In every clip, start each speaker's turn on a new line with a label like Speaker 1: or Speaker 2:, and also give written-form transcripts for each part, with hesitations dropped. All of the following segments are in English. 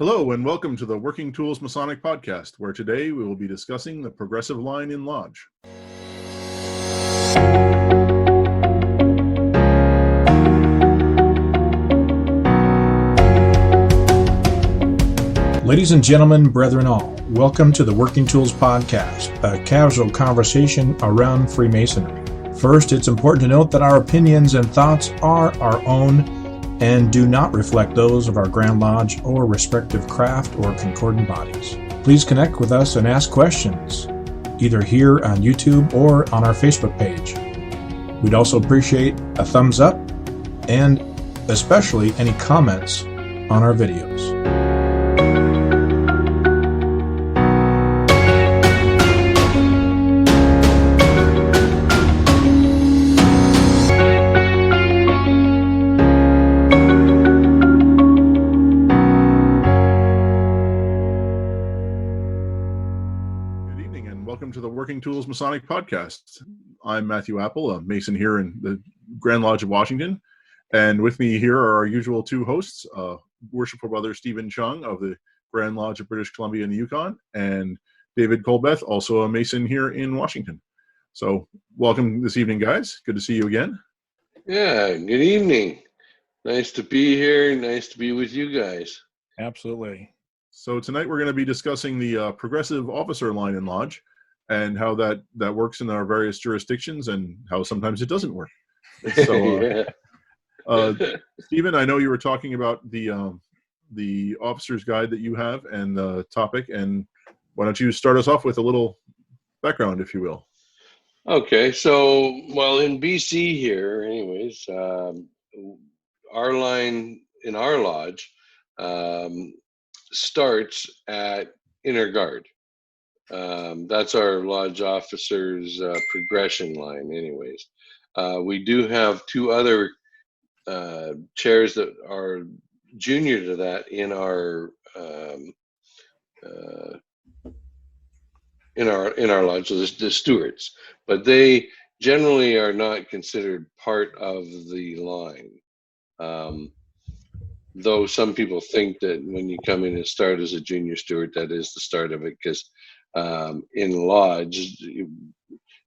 Speaker 1: Hello and welcome to the Working Tools Masonic Podcast, where today we will be discussing the progressive line in Lodge.
Speaker 2: Ladies and gentlemen, brethren all, welcome to the Working Tools Podcast, a casual conversation around Freemasonry. First, it's important to note that our opinions and thoughts are our own and do not reflect those of our Grand Lodge or respective craft or concordant bodies. Please connect with us and ask questions, either here on YouTube or on our Facebook page. We'd also appreciate a thumbs up and especially any comments on our videos.
Speaker 1: Welcome to the Working Tools Masonic Podcast. I'm Matthew Appel, a Mason here in the Grand Lodge of Washington. And with me here are our usual two hosts, Worshipful Brother Stephen Chung of the Grand Lodge of British Columbia and the Yukon, and David Colbeth, also a Mason here in Washington. So welcome this evening, guys. Good to see you again.
Speaker 3: Yeah, good evening. Nice to be here. Nice to be with you guys.
Speaker 2: Absolutely.
Speaker 1: So tonight we're going to be discussing the progressive officer line in Lodge, and how that works in our various jurisdictions and how sometimes it doesn't work. So, Stephen, I know you were talking about the officer's guide that you have and the topic, and why don't you start us off with a little background, if you will?
Speaker 3: Okay, so, well, in BC here, anyways, our line in our lodge starts at inner guard. That's our lodge officer's progression line anyways. We do have two other chairs that are junior to that in our lodge, so the stewards, but they generally are not considered part of the line. Though some people think that when you come in and start as a junior steward, that is the start of it, because in lodge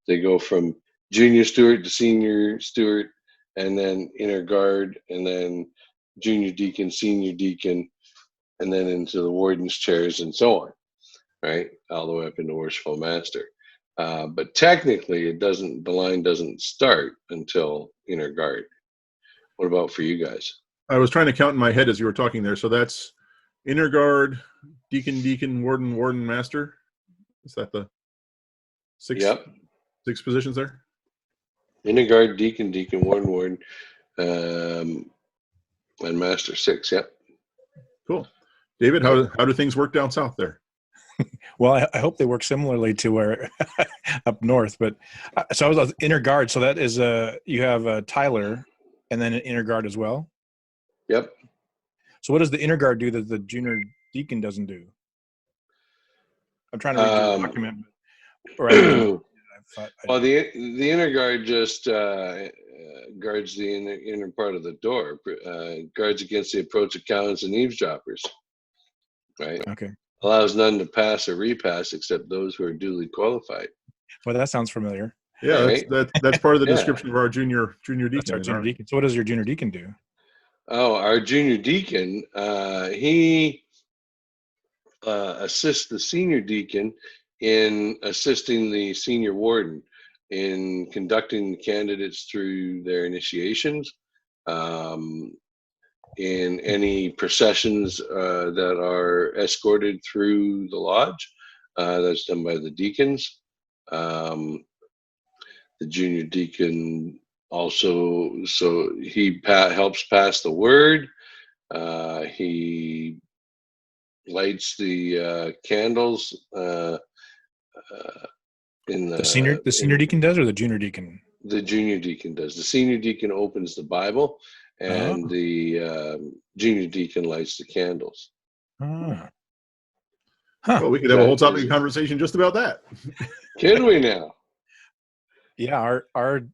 Speaker 3: they go from junior steward to senior steward, and then inner guard, and then junior deacon, senior deacon, and then into the warden's chairs and so on, right, all the way up into worshipful master. But technically the line doesn't start until inner guard. What about for you guys?
Speaker 1: I was trying to count in my head as you were talking there. So that's inner guard, deacon, warden, master. Is that the six?
Speaker 3: Yep.
Speaker 1: 6 positions there?
Speaker 3: Inner guard, deacon, warden, and master 6. Yep.
Speaker 1: Cool. David, how do things work down south there?
Speaker 2: Well, I hope they work similarly to where up north. But so I was inner guard. So that is you have Tyler, and then an inner guard as well.
Speaker 3: Yep.
Speaker 2: So what does the inner guard do that the junior deacon doesn't do? I'm trying to read the document.
Speaker 3: Well, the inner guard just guards the inner part of the door, guards against the approach of cowards and eavesdroppers, right?
Speaker 2: Okay.
Speaker 3: Allows none to pass or repass except those who are duly qualified.
Speaker 2: Well, that sounds familiar.
Speaker 1: Yeah,
Speaker 3: right?
Speaker 1: that's part of the description of our junior deacon.
Speaker 2: That's our junior deacon. So what does your junior deacon do?
Speaker 3: Oh, our junior deacon, he assists the senior deacon in assisting the senior warden in conducting the candidates through their initiations, in any processions that are escorted through the lodge. That's done by the deacons. The junior deacon also, so he helps pass the word. He lights the candles in
Speaker 2: The senior deacon does, or the junior deacon?
Speaker 3: The junior deacon does. The senior deacon opens the Bible, and the junior deacon lights the candles.
Speaker 2: Huh.
Speaker 1: Well, we could have a whole topic of conversation just about that.
Speaker 3: Can we now?
Speaker 2: Yeah, our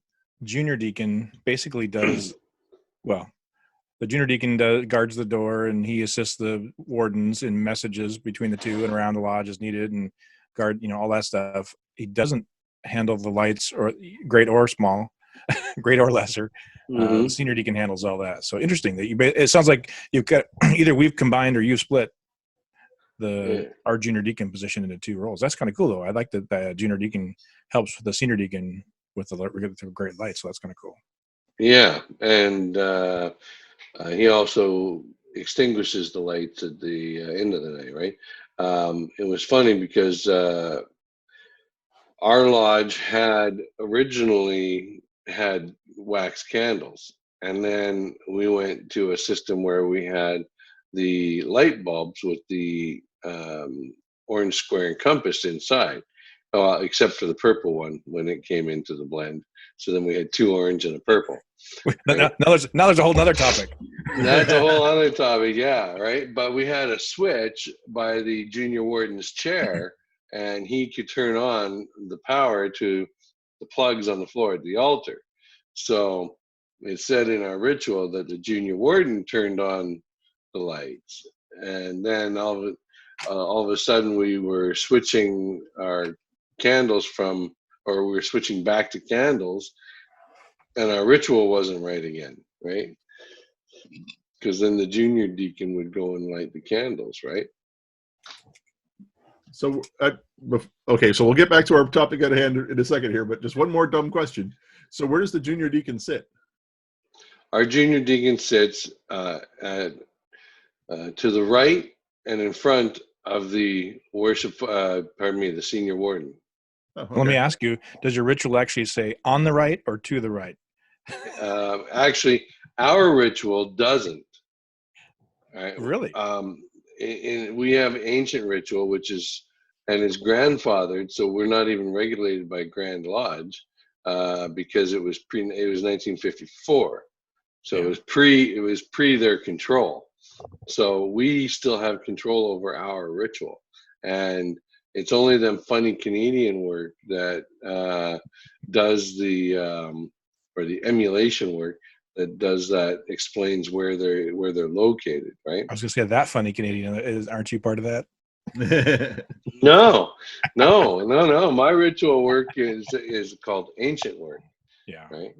Speaker 2: junior deacon basically does, well, the junior deacon guards the door, and he assists the wardens in messages between the two and around the lodge as needed, and guard, all that stuff. He doesn't handle the lights, or great or small, great or lesser. The senior deacon handles all that. So interesting that it sounds like you've got either we've combined or you've split our junior deacon position into two roles. That's kind of cool, though. I like that the junior deacon helps the senior deacon with the great lights. So that's kind of cool.
Speaker 3: Yeah, and he also extinguishes the lights at the end of the night, right? It was funny because our lodge had originally had wax candles, and then we went to a system where we had the light bulbs with the orange square and compass inside, except for the purple one when it came into the blend. So then we had 2 orange and a purple.
Speaker 2: Right? Now there's a whole other topic.
Speaker 3: That's a whole other topic, yeah, right? But we had a switch by the junior warden's chair, and he could turn on the power to the plugs on the floor at the altar. So it said in our ritual that the junior warden turned on the lights, and then all of a sudden we were switching our candles we were switching back to candles, and our ritual wasn't right again, right? Because then the junior deacon would go and light the candles, right?
Speaker 1: So, okay, so we'll get back to our topic at hand in a second here, but just one more dumb question. So where does the junior deacon sit?
Speaker 3: Our junior deacon sits to the right and in front of the the senior warden.
Speaker 1: Oh, okay.
Speaker 2: Let me ask you, does your ritual actually say on the right or to the right?
Speaker 3: Actually, our ritual doesn't. Right?
Speaker 2: Really?
Speaker 3: We have ancient ritual, which is grandfathered, so we're not even regulated by Grand Lodge because it was 1954, so yeah. it was pre their control. So we still have control over our ritual, and it's only them funny Canadian work that does the emulation work that does that, explains where they're located, right?
Speaker 2: I was gonna say that funny Canadian. Aren't you part of that?
Speaker 3: No. My ritual work is called ancient work.
Speaker 2: Yeah.
Speaker 3: Right.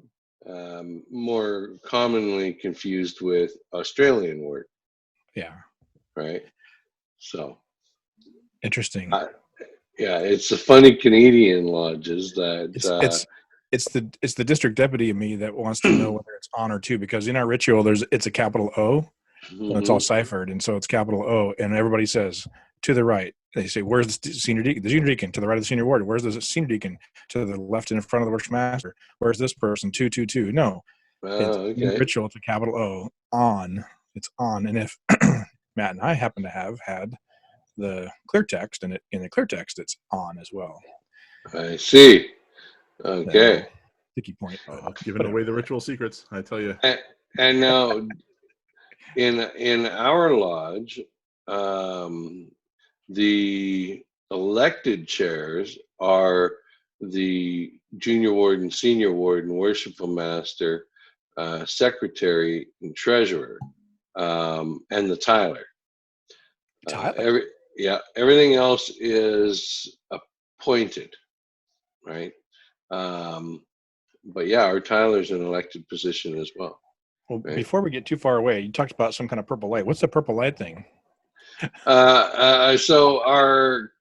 Speaker 3: More commonly confused with Australian work.
Speaker 2: Yeah.
Speaker 3: Right. So.
Speaker 2: Interesting.
Speaker 3: It's the funny Canadian lodges that.
Speaker 2: It's the district deputy in me that wants to know whether it's on or to, because in our ritual it's a capital O, and it's all ciphered, and so it's capital O, and everybody says to the right. They say, "Where's the senior deacon?" The junior deacon to the right of the senior warden. Where's the senior deacon? To the left and in front of the worship master. Where's this person? 222. No, it's ritual. It's a capital O, on. It's on, and if Matt and I happen to have had the clear text, and in the clear text, it's on as well.
Speaker 3: I see. Okay.
Speaker 2: Sticky point.
Speaker 1: Giving away the ritual secrets, I tell you.
Speaker 3: And now, in our lodge, the elected chairs are the junior warden, senior warden, worshipful master, secretary, and treasurer, and the Tyler. Everything else is appointed, right? But yeah, our Tyler's an elected position as well.
Speaker 2: Well, right? Before we get too far away, you talked about some kind of purple light. What's the purple light thing?
Speaker 3: So our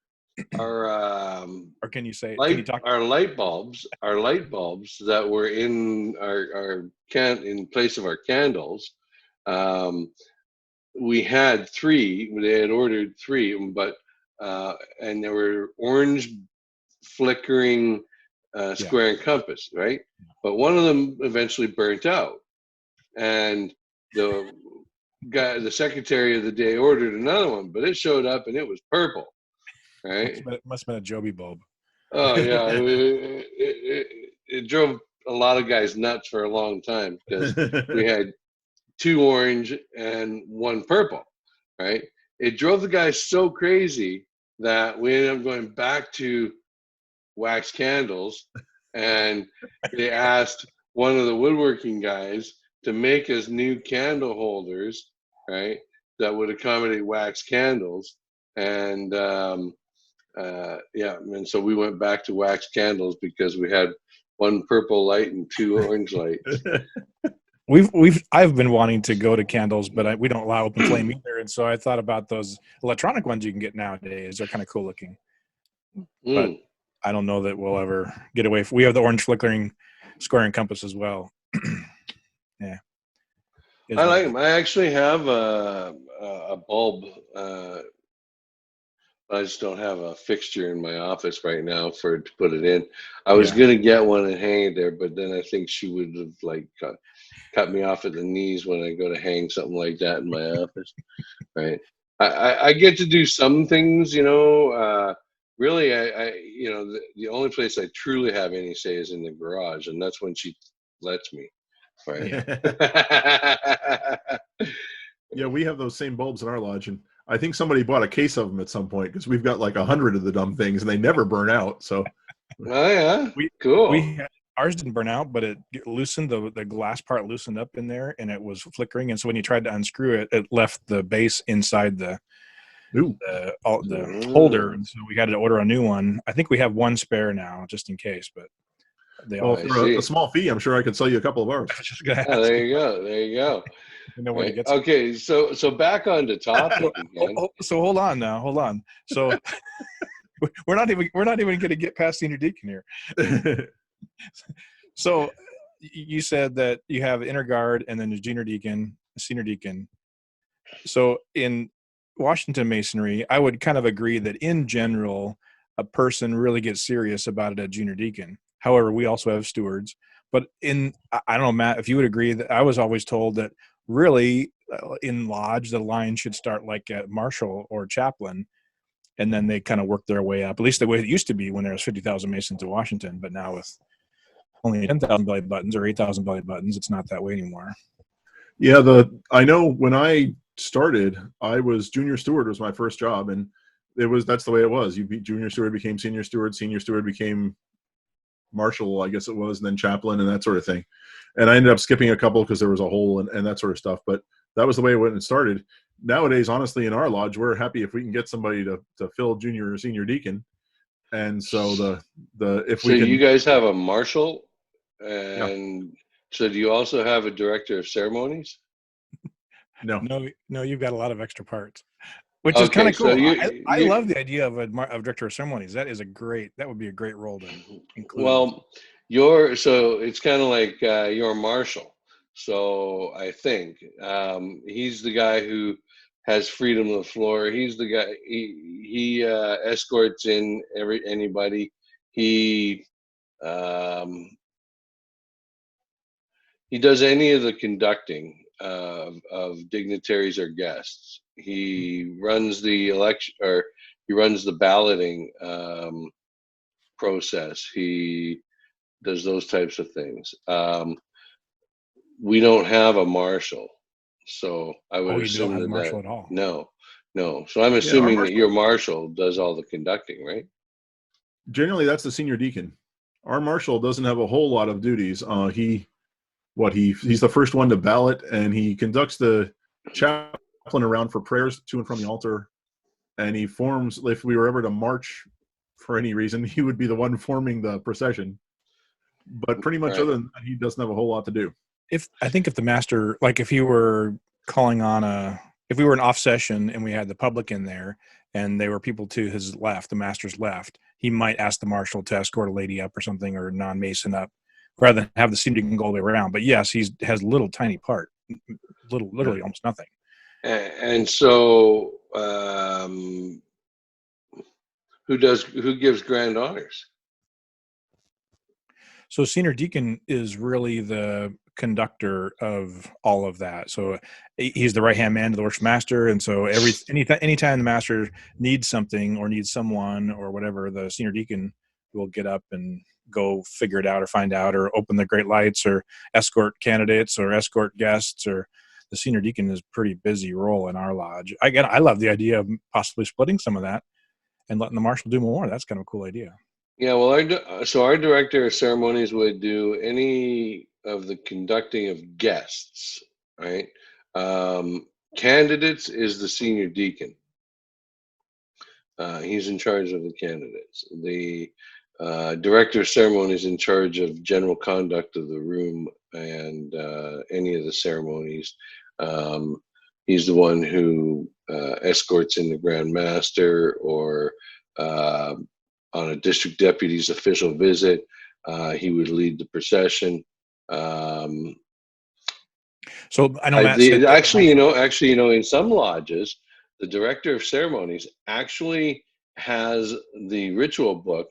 Speaker 2: or can you say
Speaker 3: our light bulbs that were in our in place of our candles. We had 3. They had ordered 3, but and there were orange flickering square and compass, right? But one of them eventually burnt out, and the secretary of the day ordered another one, but it showed up and it was purple, right?
Speaker 2: It must have been a Joby bulb.
Speaker 3: Oh yeah, it drove a lot of guys nuts for a long time because we had 2 orange and 1 purple, right? It drove the guys so crazy that we ended up going back to wax candles, and they asked one of the woodworking guys to make us new candle holders, right, that would accommodate wax candles. And and so we went back to wax candles because we had one purple light and two orange lights.
Speaker 2: I've been wanting to go to candles, but we don't allow open flame either. And so I thought about those electronic ones you can get nowadays. They're kind of cool looking, but I don't know that we'll ever get away from. We have the orange flickering square and compass as well. Yeah,
Speaker 3: I like them. I actually have a bulb. I just don't have a fixture in my office right now to put it in. I was gonna get one and hang it there, but then I think she would have like cut me off at the knees when I go to hang something like that in my office. Right. I get to do some things, really, the only place I truly have any say is in the garage, and that's when she lets me. Right.
Speaker 1: Yeah, we have those same bulbs in our lodge, and I think somebody bought a case of them at some point because we've got like 100 of the dumb things, and they never burn out. So,
Speaker 3: oh yeah, cool.
Speaker 2: Ours didn't burn out, but it loosened. The glass part loosened up in there, and it was flickering. And so when you tried to unscrew it, it left the base inside the holder. And so we had to order a new one. I think we have one spare now, just in case. But
Speaker 1: for a small fee, I'm sure I could sell you a couple of ours.
Speaker 3: There you go. There you go. Right. Okay, so back on the topic again.
Speaker 2: So hold on. So we're not even going to get past senior deacon here. So you said that you have inner guard and then the junior deacon, senior deacon. So in Washington Masonry, I would kind of agree that in general, a person really gets serious about it at junior deacon. However, we also have stewards. But I don't know, Matt, if you would agree, that I was always told that really in lodge, the line should start like at marshal or chaplain, and then they kind of work their way up, at least the way it used to be when there was 50,000 Masons in Washington. But now with only 10,000 belly buttons or 8,000 belly buttons, it's not that way anymore.
Speaker 1: Yeah, I know when I started, I was junior steward was my first job, and that's the way it was. Junior steward became senior steward became marshal, I guess it was, and then chaplain and that sort of thing. And I ended up skipping a couple because there was a hole and that sort of stuff. But that was the way it went and started. Nowadays, honestly, in our lodge, we're happy if we can get somebody to fill junior or senior deacon. And so you
Speaker 3: guys have a marshal, and so do you also have a director of ceremonies?
Speaker 1: No,
Speaker 2: you've got a lot of extra parts, which is kind of cool. So I love the idea of director of ceremonies. That would be a great role to include.
Speaker 3: Well, so it's kind of like your marshal. So I think he's the guy who has freedom of the floor. He's the guy. He escorts in anybody. He does any of the conducting of dignitaries or guests. He runs the election, or he runs the balloting process. He does those types of things. We don't have a marshal, so I would assume
Speaker 2: you don't have a marshal at all.
Speaker 3: No. So I'm assuming that your marshal does all the conducting, right?
Speaker 1: Generally, that's the senior deacon. Our marshal doesn't have a whole lot of duties. He's the first one to ballot, and he conducts the chaplain around for prayers to and from the altar. And he forms, if we were ever to march for any reason, he would be the one forming the procession. But pretty much other than that, he doesn't have a whole lot to do.
Speaker 2: If the master, like if you were calling on if we were in off session and we had the public in there and they were people to his left, the master's left, he might ask the marshal to escort a lady up or something, or non-Mason up, rather than have the senior deacon go all the way around. But yes, he has little tiny part, literally almost nothing.
Speaker 3: And so, who gives grand honors?
Speaker 2: So senior deacon is really the conductor of all of that. So he's the right-hand man to the worship master. And so anytime the master needs something or needs someone or whatever, the senior deacon will get up and go figure it out or find out or open the great lights or escort candidates or escort guests. Or the senior deacon is a pretty busy role in our lodge. I love the idea of possibly splitting some of that and letting the marshal do more. That's kind of a cool idea.
Speaker 3: Yeah, well, our director of ceremonies would do any the conducting of guests, right? Candidates is the senior deacon. He's in charge of the candidates. The director of ceremony is in charge of general conduct of the room and any of the ceremonies. He's the one who escorts in the Grand Master or on a district deputy's official visit. He would lead the procession.
Speaker 2: So I know Matt said
Speaker 3: actually, in some lodges, the director of ceremonies actually has the ritual book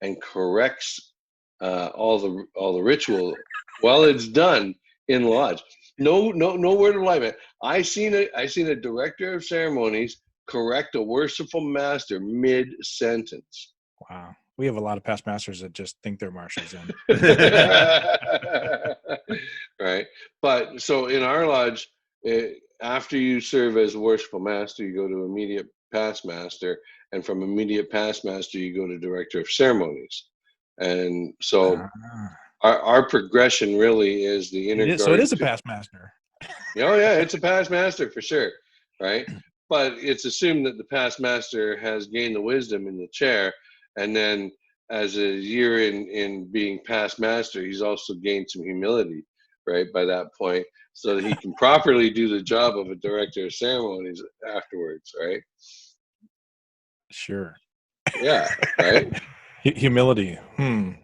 Speaker 3: and corrects all the ritual while it's done in lodge. No word of lie, man. I seen a director of ceremonies correct a worshipful master mid sentence.
Speaker 2: Wow, we have a lot of past masters that just think they're marshals.
Speaker 3: Right, but so in our lodge, after you serve as worshipful master, you go to immediate past master, and from immediate past master, you go to director of ceremonies. And so our progression really is the inner guard.
Speaker 2: So it is a past master.
Speaker 3: Oh yeah, it's a past master for sure, right? But it's assumed that the past master has gained the wisdom in the chair, and then as a year in being past master, he's also gained some humility, right, by that point, so that he can properly do the job of a director of ceremonies afterwards, right?
Speaker 2: Sure.
Speaker 3: Yeah, right?
Speaker 2: Humility.
Speaker 3: He's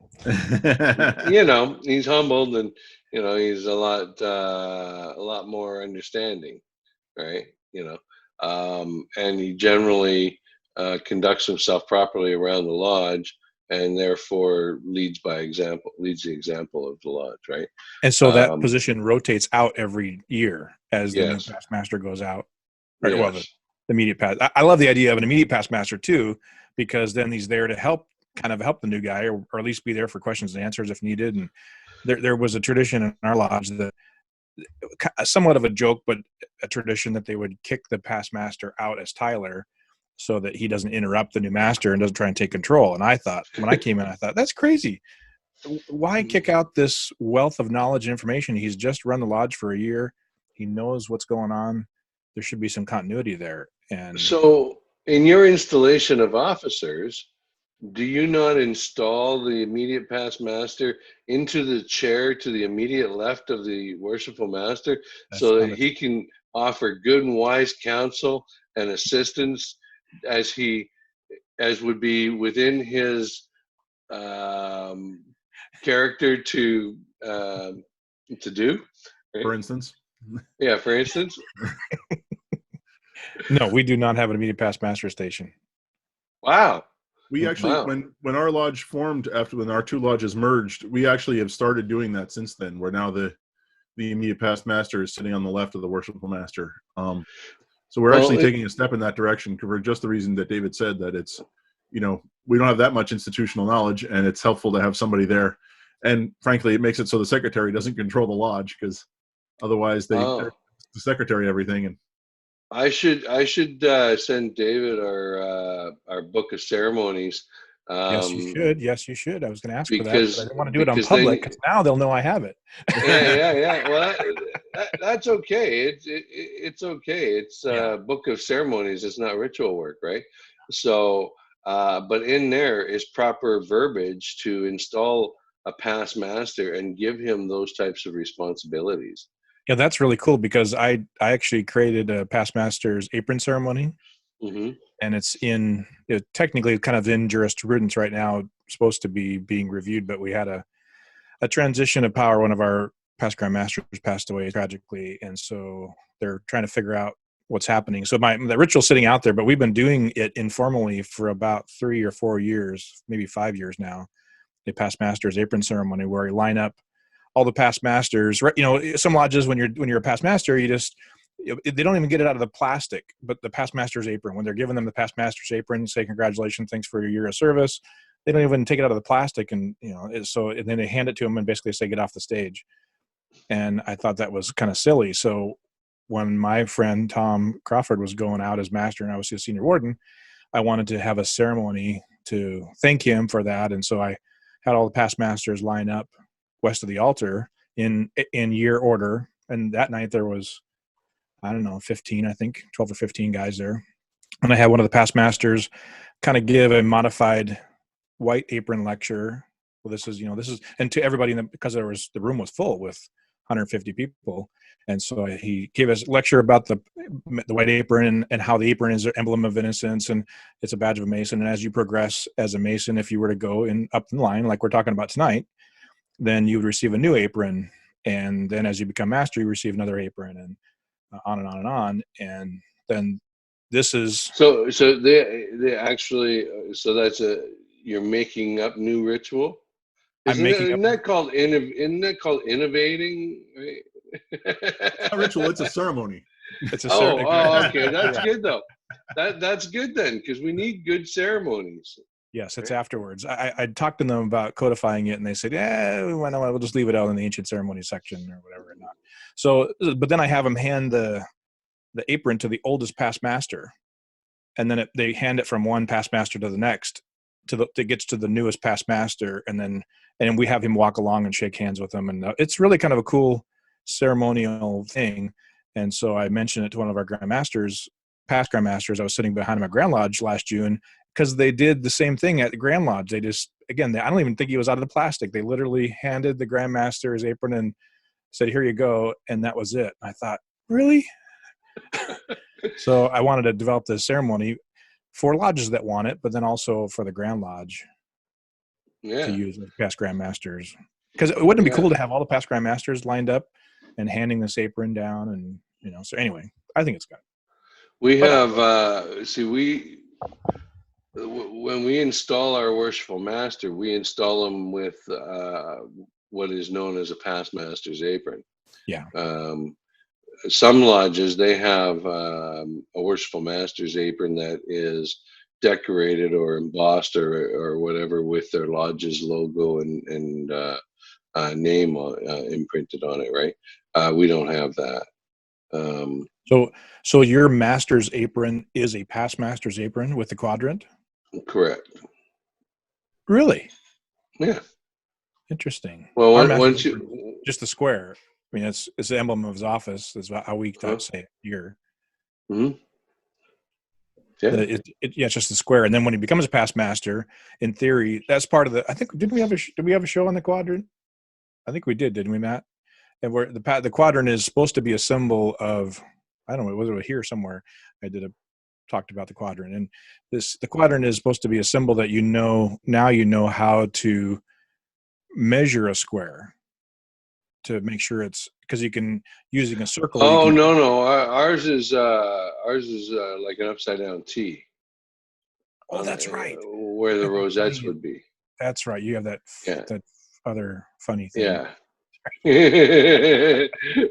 Speaker 3: humbled, and he's a lot more understanding, right? And he generally conducts himself properly around the lodge, and therefore leads the example of the lodge, right?
Speaker 2: And so that position rotates out every year as the new past master goes out. Right? Yes. Well, the immediate past. I love the idea of an immediate past master too, because then he's there to help the new guy, or at least be there for questions and answers if needed. And there was a tradition in our lodge that, somewhat of a joke, but a tradition, that they would kick the past master out as Tyler, so that he doesn't interrupt the new master and doesn't try and take control. And I thought, when I came in, that's crazy. Why kick out this wealth of knowledge and information? He's just run the lodge for a year. He knows what's going on. There should be some continuity there. And
Speaker 3: so in your installation of officers, do you not install the immediate past master into the chair to the immediate left of the worshipful master, so that he can offer good and wise counsel and assistance as would be within his character to do?
Speaker 1: Right? For instance.
Speaker 3: Yeah, for instance.
Speaker 2: No, we do not have an immediate past master station.
Speaker 3: Wow.
Speaker 1: We actually, when our lodge formed, when our two lodges merged, we actually have started doing that since then, where now the immediate past master is sitting on the left of the worshipful master. So we're actually taking a step in that direction, for just the reason that David said, that it's, we don't have that much institutional knowledge, and it's helpful to have somebody there. And frankly, it makes it so the secretary doesn't control the lodge, because otherwise the secretary everything. And
Speaker 3: I should send David our book of ceremonies.
Speaker 2: Yes, you should. I was going to ask for that, but I didn't want to do it on public, because now they'll know I have it.
Speaker 3: Yeah. Well, that's okay. It's okay. It's a book of ceremonies. It's not ritual work, right? So, but in there is proper verbiage to install a past master and give him those types of responsibilities.
Speaker 2: Yeah, that's really cool, because I actually created a past master's apron ceremony, and it's technically kind of in jurisprudence right now, supposed to be being reviewed, but we had a transition of power. One of our past grand masters passed away tragically, and so they're trying to figure out what's happening. So the ritual's sitting out there, but we've been doing it informally for about 3 or 4 years, maybe 5 years now. The past master's apron ceremony, where you line up all the past masters, right? Some lodges, when you're a past master, they don't even get it out of the plastic, but the past master's apron, when they're giving them the past master's apron, say, congratulations, thanks for your year of service, they don't even take it out of the plastic. And, and then they hand it to them and basically say, get off the stage. And I thought that was kind of silly. So when my friend Tom Crawford was going out as master and I was his senior warden, I wanted to have a ceremony to thank him for that. And so I had all the past masters line up west of the altar in year order. And that night there was, I don't know, 15, I think 12 or 15 guys there. And I had one of the past masters kind of give a modified white apron lecture. Well, this is, and to everybody because the room was full with 150 people. And so he gave us a lecture about the white apron and how the apron is an emblem of innocence and it's a badge of a Mason. And as you progress as a Mason, if you were to go up in line, like we're talking about tonight, then you would receive a new apron. And then as you become master, you receive another apron, and on and on and on. And then this is
Speaker 3: so they actually, so that's you're making up new ritual. Isn't that called innovating? Right?
Speaker 1: It's not a ritual, it's a ceremony.
Speaker 2: It's a
Speaker 3: okay, that's good though. That's good then, because we need good ceremonies.
Speaker 2: Yes, it's afterwards. I talked to them about codifying it, and they said, we'll just leave it out in the ancient ceremony section or whatever. Not. So, but then I have them hand the apron to the oldest past master, and then they hand it from one past master to the next, it gets to the newest past master, and we have him walk along and shake hands with them, and it's really kind of a cool ceremonial thing. And so I mentioned it to one of our past grandmasters. I was sitting behind him at Grand Lodge last June, because they did the same thing at the Grand Lodge. They just, again, I don't even think he was out of the plastic. They literally handed the grandmaster his apron and said, "Here you go," and that was it. I thought, really? So I wanted to develop this ceremony for lodges that want it, but then also for the Grand Lodge to use with past grandmasters. Because wouldn't it be cool to have all the past grandmasters lined up and handing this apron down? And so anyway, I think it's good.
Speaker 3: We have when we install our worshipful master, we install them with what is known as a past master's apron.
Speaker 2: Yeah.
Speaker 3: Some lodges, they have a worshipful master's apron that is decorated or embossed or whatever with their lodge's logo and name imprinted on it, right? We don't have that.
Speaker 2: So your master's apron is a past master's apron with the quadrant?
Speaker 3: Correct.
Speaker 2: Really?
Speaker 3: Yeah.
Speaker 2: Interesting.
Speaker 3: Well, once you
Speaker 2: just the square. I mean, it's the emblem of his office. Is how we say it here.
Speaker 3: Mm-hmm. Yeah.
Speaker 2: It's just the square. And then when he becomes a past master, in theory, that's part of the. I think did we have a show on the quadrant? I think we did, didn't we, Matt? And where the quadrant is supposed to be a symbol of, I don't know, was it here somewhere? I talked about the quadrant, and the quadrant is supposed to be a symbol that now you know how to measure a square to make sure it's, because you can, using a circle.
Speaker 3: Oh, no, ours is like an upside down T.
Speaker 2: Oh, that's right.
Speaker 3: Where the rosettes would be.
Speaker 2: That's right. You have that other funny thing.
Speaker 3: Yeah.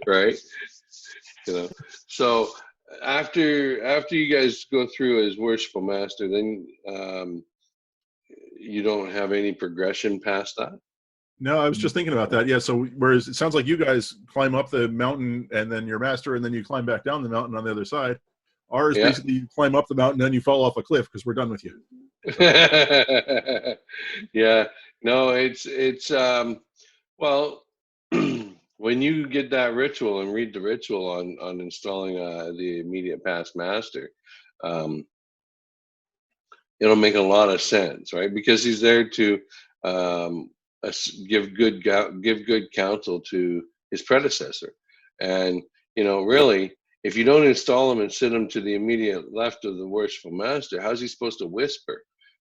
Speaker 3: Right. So after you guys go through as worshipful master, then you don't have any progression past that.
Speaker 1: No, I was just thinking about that. Yeah. So whereas it sounds like you guys climb up the mountain and then you're master, and then you climb back down the mountain on the other side. Ours basically you climb up the mountain, then you fall off a cliff because we're done with you.
Speaker 3: Yeah. No, it's well, when you get that ritual and read the ritual on installing the immediate past master, it'll make a lot of sense, right? Because he's there to give good counsel to his predecessor, and really, if you don't install him and sit him to the immediate left of the worshipful master, how's he supposed to whisper,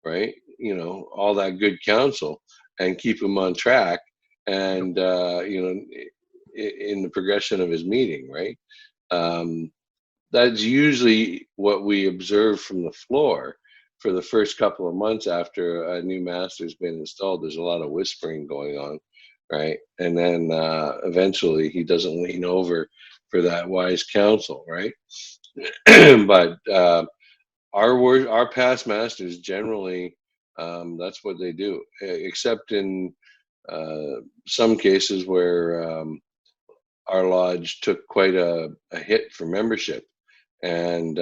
Speaker 3: right? All that good counsel and keep him on track, and in the progression of his meeting, right? That's usually what we observe from the floor for the first couple of months after a new master's been installed. There's a lot of whispering going on, right? And then eventually he doesn't lean over for that wise counsel, right? But our past masters generally, that's what they do, except in some cases where our lodge took quite a hit for membership, and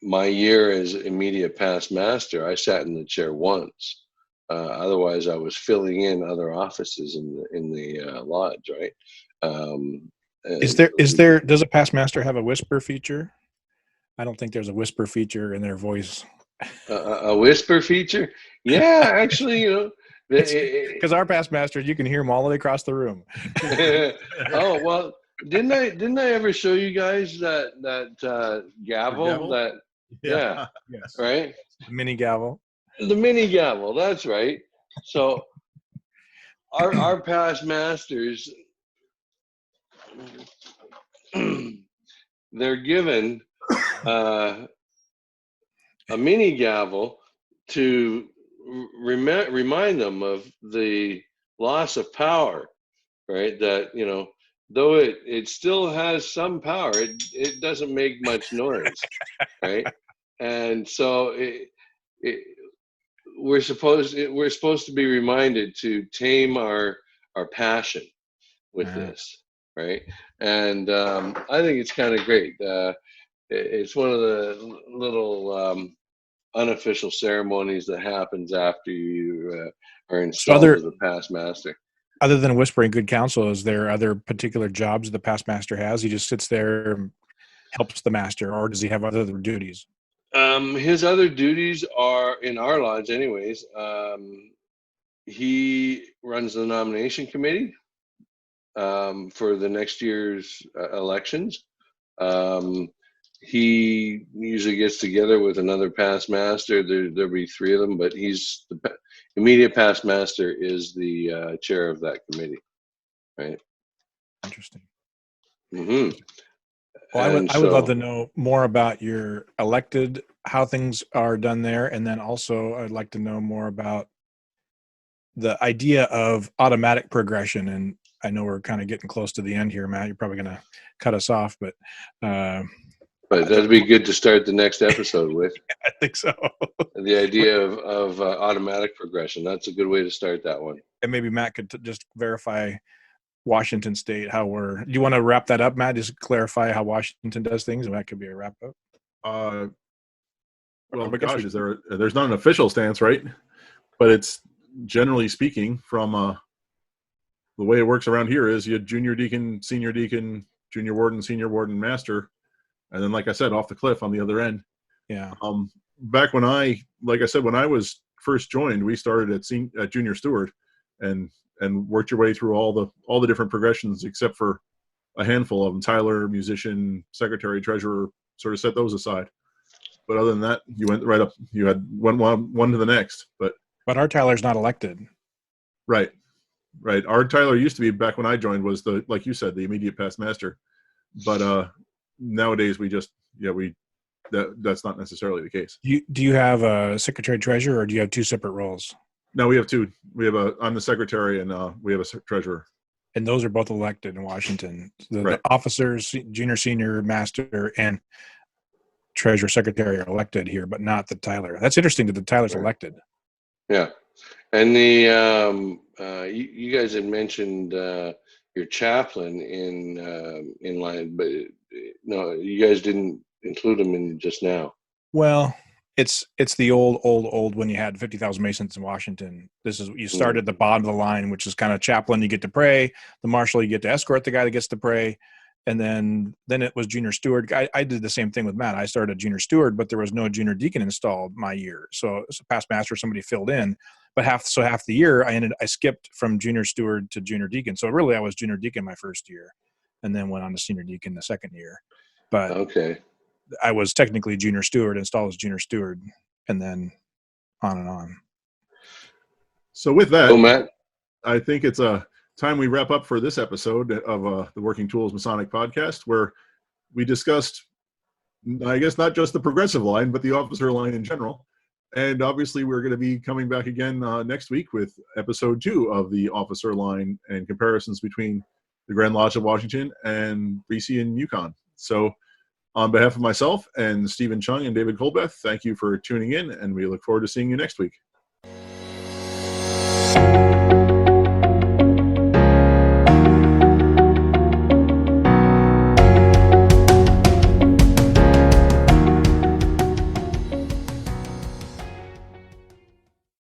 Speaker 3: my year as immediate past master, I sat in the chair once Otherwise, I was filling in other offices in the lodge, right?
Speaker 2: Does a past master have a whisper feature? I don't think there's a whisper feature in their voice.
Speaker 3: A whisper feature? Yeah, actually,
Speaker 2: because our past masters, you can hear them all the way across the room.
Speaker 3: Oh well, didn't I ever show you guys that gavel? That yeah,
Speaker 2: yes,
Speaker 3: right.
Speaker 2: The mini gavel.
Speaker 3: The mini gavel. That's right. So our past masters, they're given a mini gavel to remind them of the loss of power, right? That though it still has some power, it doesn't make much noise, right? And so we're supposed to be reminded to tame our passion with this, right? And I think it's kind of great. It's one of the little unofficial ceremonies that happens after you are installed as a past master.
Speaker 2: Other than whispering good counsel, is there other particular jobs the past master has? He just sits there and helps the master, or does he have other duties?
Speaker 3: His other duties are, in our lodge anyways, he runs the nomination committee for the next year's elections. He usually gets together with another past master. There'll be 3 of them, but he's the immediate past master is the chair of that committee, right?
Speaker 2: Interesting.
Speaker 3: Mm-hmm.
Speaker 2: Well, I would love to know more about your elected, how things are done there, and then also I'd like to know more about the idea of automatic progression. And I know we're kind of getting close to the end here, Matt. You're probably going to cut us off, but
Speaker 3: that'd be good to start the next episode with.
Speaker 2: I think so.
Speaker 3: The idea of automatic progression. That's a good way to start that one.
Speaker 2: And maybe Matt could just verify Washington State, do you want to wrap that up, Matt? Just clarify how Washington does things, and that could be a wrap up.
Speaker 1: Well, gosh, there's not an official stance, right? But it's generally speaking, from the way it works around here is you had junior deacon, junior warden, senior warden, master, and then, like I said, off the cliff on the other end.
Speaker 2: Yeah.
Speaker 1: Back when I was first joined, we started at junior steward, and worked your way through all the different progressions except for a handful of them. Tyler, musician, secretary, treasurer, sort of set those aside. But other than that, you went right up. You had one to the next. But
Speaker 2: our Tyler's not elected.
Speaker 1: Right. Our Tyler used to be, back when I joined, was like you said, the immediate past master. But nowadays that's not necessarily the case.
Speaker 2: Do you have a secretary treasurer, or do you have 2 separate roles?
Speaker 1: No, we have 2. I'm the secretary, and we have a treasurer.
Speaker 2: And those are both elected in Washington.
Speaker 1: Right.
Speaker 2: The officers, junior, senior, master, and treasurer, secretary are elected here, but not the Tyler. That's interesting that the Tyler's elected.
Speaker 3: Yeah. And the you guys had mentioned your chaplain in line, but no, you guys didn't include him in just now.
Speaker 2: Well, it's the old when you had 50,000 Masons in Washington. You start at the bottom of the line, which is kind of chaplain. You get to pray. The marshal, you get to escort the guy that gets to pray. And then it was junior steward. I did the same thing with Matt. I started junior steward, but there was no junior deacon installed my year. So as a past master, somebody filled in. But half the year, I skipped from junior steward to junior deacon. So really, I was junior deacon my first year, and then went on to senior deacon the second year. But
Speaker 3: okay,
Speaker 2: I was technically junior steward, installed as junior steward, and then on and on.
Speaker 1: So with that,
Speaker 3: Matt,
Speaker 1: I think it's time we wrap up for this episode of the Working Tools Masonic podcast, where we discussed, I guess, not just the progressive line, but the officer line in general. And obviously, we're going to be coming back again next week with episode 2 of the officer line and comparisons between the Grand Lodge of Washington and BC and Yukon. So on behalf of myself and Stephen Chung and David Colbeth, thank you for tuning in, and we look forward to seeing you next week.